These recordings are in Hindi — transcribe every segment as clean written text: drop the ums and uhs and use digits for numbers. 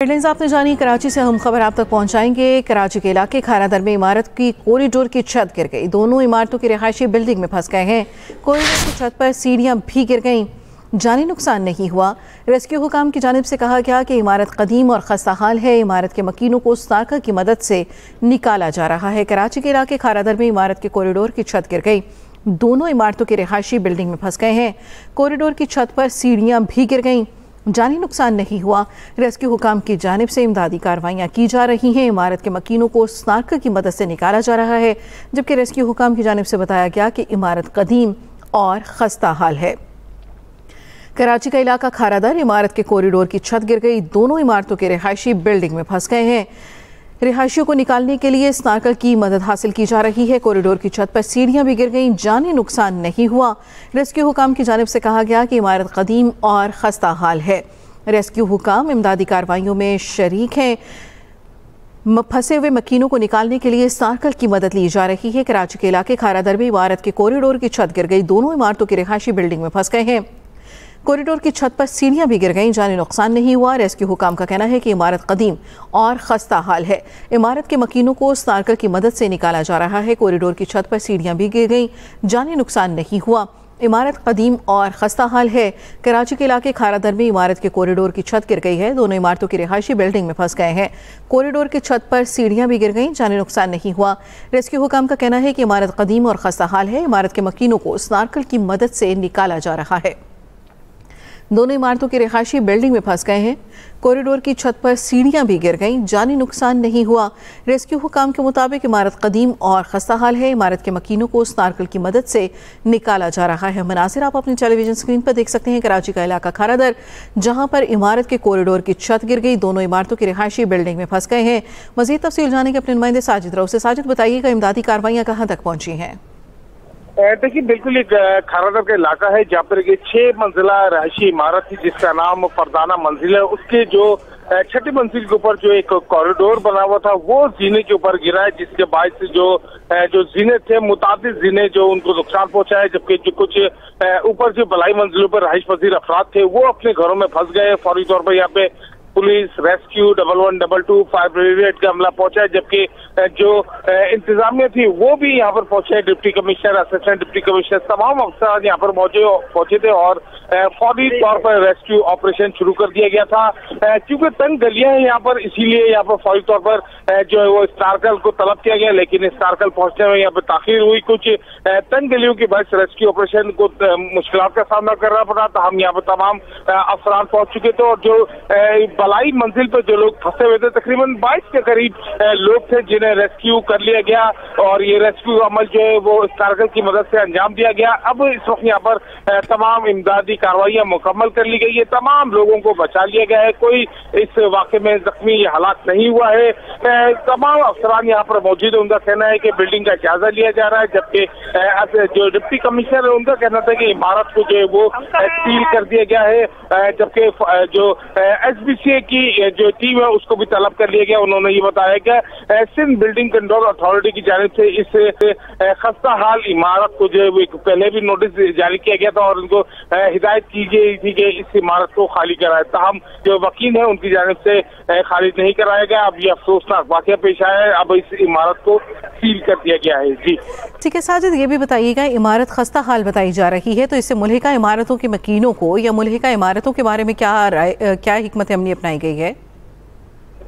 हेडलाइंस आपने जानी। कराची से हम खबर आप तक पहुंचाएंगे। कराची के इलाके खारादर में इमारत की कॉरिडोर की छत गिर गई। दोनों इमारतों की रिहायशी बिल्डिंग में फंस गए हैं। कॉरिडोर की छत पर सीढ़ियां भी गिर गईं। जानी नुकसान नहीं हुआ। रेस्क्यू हुकाम की जानिब से कहा गया कि इमारत कदीम और खस्ता हाल है। इमारत के मकीनों को स्नारकर की मदद से निकाला जा रहा है। कराची के इलाके खारादर में इमारत के कॉरिडोर की छत गिर गई। दोनों इमारतों की रिहायशी बिल्डिंग में फंस गए हैं। कॉरिडोर की छत पर सीढ़ियां भी गिर गईं। जानी नुकसान नहीं हुआ। रेस्क्यू हुकाम की जानिब से इमदादी कार्रवाइयां की जा रही हैं। इमारत के मकीनों को स्नारकर की मदद से निकाला जा रहा है, जबकि रेस्क्यू हुकाम की जानिब से बताया गया कि इमारत कदीम और खस्ता हाल है। कराची का इलाका खारादर, इमारत के कॉरिडोर की छत गिर गई। दोनों इमारतों के रिहायशी बिल्डिंग में फंस गए हैं। रिहायशियों को निकालने के लिए स्नारकर की मदद हासिल की जा रही है। कॉरिडोर की छत पर सीढ़ियां भी गिर गईं। जानी नुकसान नहीं हुआ। रेस्क्यू हुकाम की जानिब से कहा गया कि इमारत कदीम और खस्ता हाल है। रेस्क्यू हुकाम इमदादी कार्रवाइयों में शरीक हैं। फंसे हुए मकीनों को निकालने के लिए स्नारकर की मदद ली जा रही है। कराची के इलाके खारादर में इमारत के कॉरिडोर की छत गिर गई। दोनों इमारतों की रिहायशी बिल्डिंग में फंस गए हैं। कॉरिडोर की छत पर सीढ़ियां भी गिर गईं। जानी नुकसान नहीं हुआ। रेस्क्यू हुकाम का कहना है कि इमारत कदीम और खस्ता हाल है। इमारत के मकीनों को स्नारकर की मदद से निकाला जा रहा है। कॉरिडोर की छत पर सीढ़ियां भी गिर गईं। जानी नुकसान नहीं हुआ। इमारत कदीम और खस्ता हाल है। कराची के इलाके खारादर में इमारत के कॉरिडोर की छत गिर गई है। दोनों इमारतों की रिहायशी बिल्डिंग में फंस गए हैं। कॉरिडोर की छत पर सीढ़ियां भी गिर गईं। जानी नुकसान नहीं हुआ। रेस्क्यू हुकाम का कहना है कि इमारत कदीम और खस्ता हाल है। इमारत के मकीनों को स्नारकर की मदद से निकाला जा रहा है। दोनों इमारतों की रिहायशी बिल्डिंग में फंस गए हैं। कॉरिडोर की छत पर सीढ़ियां भी गिर गईं। जानी नुकसान नहीं हुआ। रेस्क्यू हुकाम के मुताबिक इमारत कदीम और खस्ता हाल है। इमारत के मकीनों को स्नारकर की मदद से निकाला जा रहा है। मनासिर आप अपनी टेलीविजन स्क्रीन पर देख सकते हैं। कराची का इलाका खारादर, जहां पर इमारत के कॉरिडोर की छत गिर गई। दोनों इमारतों की रिहायशी बिल्डिंग में फंस गए हैं। मजीद तफसील जाने के अपने नुमाइंदे साजिद रऊफ से। साजिद, बताइएगा इमदादी कार्रवाइयां कहां तक पहुंची हैं? देखिए, बिल्कुल एक खारादर का इलाका है जहाँ पर एक 6 मंजिला रहायशी इमारत थी जिसका नाम फरदाना मंजिल है। उसके जो 6ठी मंजिल के ऊपर जो एक कॉरिडोर बना हुआ था वो जीने के ऊपर गिरा है, जिसके बायस जो जीने थे, मुताबिक जीने जो उनको नुकसान पहुंचा है। जबकि जो कुछ ऊपर जो बलाई मंजिलों पर रहायश पजीर अफराद थे वो अपने घरों में फंस गए। फौरी तौर पर यहाँ पे पुलिस, रेस्क्यू, 112, फायर ब्रिगेड का अमला पहुंचा है। जबकि जो इंतजामिया थी वो भी यहाँ पर पहुंचे। Deputy commissioner, assistant deputy commissioner, तमाम अफसर यहाँ पर पहुंचे थे और फौरी तौर पर रेस्क्यू ऑपरेशन शुरू कर दिया गया था। क्योंकि तंग गलियां हैं यहाँ पर, इसीलिए यहाँ पर फौरी तौर पर जो है वो स्टारकल को तलब किया गया, लेकिन स्टारकल पहुंचने में यहाँ पर ताखिर हुई। कुछ तंग गलियों की वजह से रेस्क्यू ऑपरेशन को मुश्किल का सामना करना पड़ा था। हम यहाँ पर तमाम अफसरान पहुंच चुके थे और जो बलाई मंजिल पर जो लोग फंसे हुए थे, तकरीबन 22 के करीब लोग थे जिन्हें रेस्क्यू कर लिया गया और ये रेस्क्यू अमल जो है वो स्टारकल की मदद से अंजाम दिया गया। अब इस वक्त यहाँ पर तमाम इमदादी कार्रवाइयां मुकम्मल कर ली गई है। तमाम लोगों को बचा लिया गया है। कोई इस वाक़े में जख्मी या हलाक नहीं हुआ है। तमाम अफसरान यहाँ पर मौजूद है। उनका कहना है कि बिल्डिंग का जायजा लिया जा रहा है। जबकि जो डिप्टी कमिश्नर है उनका कहना था कि इमारत को जो है वो सील कर दिया गया है। जबकि जो SBCA की जो टीम है उसको भी तलब कर लिया गया। उन्होंने ये बताया कि सिंध बिल्डिंग कंट्रोल अथॉरिटी की जानिब से इस खस्ता हाल इमारत को जो है पहले भी नोटिस जारी किया गया था और उनको हिदायत की गई थी कि इस इमारत को खाली कराए। ताहम जो वकील है उनकी जानिब से खाली नहीं कराया गया। अब ये अफसोसनाक वाकया पेश आया है। अब इस इमारत को सील कर दिया गया है। जी ठीक है साजिद, ये भी बताइएगा, इमारत खस्ता हाल बताई जा रही है, तो इससे मुल्हिका इमारतों के मकीनों को या मुल्हिका इमारतों के बारे में क्या हिकमत अमली अपनाई गई है?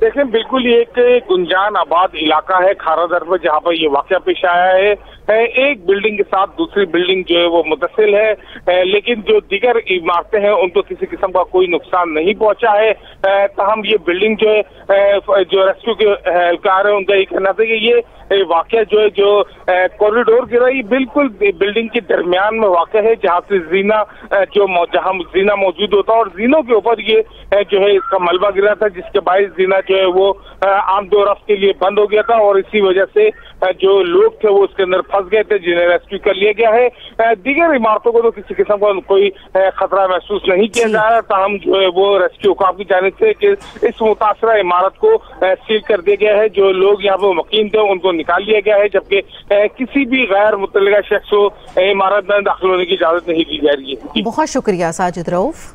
देखें, बिल्कुल ये एक गुंजान आबाद इलाका है खारादर में जहाँ पर ये वाकया पेश आया है। एक बिल्डिंग के साथ दूसरी बिल्डिंग जो है वो मुतसिल है, लेकिन जो दीगर इमारतें हैं उनको किसी किस्म का कोई नुकसान नहीं पहुंचा है। ताहम ये बिल्डिंग जो है, जो रेस्क्यू के एहलकार है उनका ये कहना था कि ये वाकया जो है, जो कॉरिडोर गिरा, ये बिल्कुल बिल्डिंग के दरमियान में वाकया है जहाँ से जहाँ जीना मौजूद होता है और जीनों के ऊपर ये जो है इसका मलबा गिरा था, जिसके बायस जीना जो है वो आम दो रफ्त के लिए बंद हो गया था और इसी वजह से जो लोग थे वो उसके अंदर फंस गए थे, जिन्हें रेस्क्यू कर लिया गया है। दीगर इमारतों को तो किसी किस्म का कोई खतरा महसूस नहीं किया जा रहा। ताहम जो है वो रेस्क्यू हुकाम की जानिब से कि इस मुतासरा इमारत को सील कर दिया गया है। जो लोग यहाँ पे मुकीम थे उनको निकाल लिया गया है, जबकि किसी भी गैर मुतल्लिका शख्स को इमारत में दाखिल होने की इजाजत नहीं दी जा रही है। बहुत शुक्रिया साजिद रऊफ।